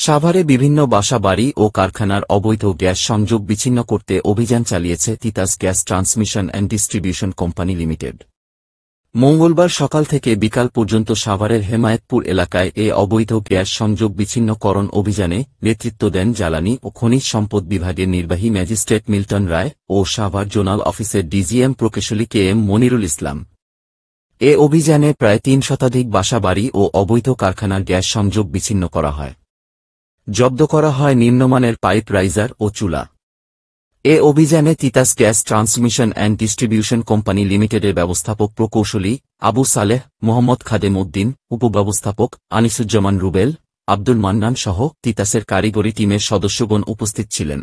সাভারে বিভিন্ন বাসা-বাড়ি ও কারখানার অবৈধ গ্যাস সংযোগ বিচ্ছিন্ন করতে অভিযান চালিয়েছে Titas gas transmission and distribution company limited. মঙ্গলবার সকাল থেকে বিকাল পর্যন্ত সাভারের হেমায়েতপুর এলাকায় এ অবৈধ গ্যাস সংযোগ বিচ্ছিন্নকরণ অভিযানে নেতৃত্ব দেন জ্বালানি ও খনিজ সম্পদ বিভাগের নির্বাহী ম্যাজিস্ট্রেট মিল্টন রায় ও সাভার জোনাল অফিসের ডিজিএম প্রকৌশলী কে এম মনিরুল ইসলাম। এ অভিযানে প্রায় ৩ শতাধিক বাসা-বাড়ি ও অবৈধ কারখানার গ্যাস সংযোগ বিচ্ছিন্ন করা হয়। জব্দ করা হয় নিম্নমানের পাইপ রাইজার ও চুলা। এ অভিযানে Titas gas transmission and distribution company লিমিটেডের ব্যবস্থাপক প্রকৌশলী আবু সালেহ, মোহাম্মদ খাদেম উদ্দিন, উপব্যবস্থাপক আনিসুজ্জামান রুবেল, আব্দুল মান্নান সহ তিতাসের কারিগরি টিমের সদস্যগণ উপস্থিত ছিলেন।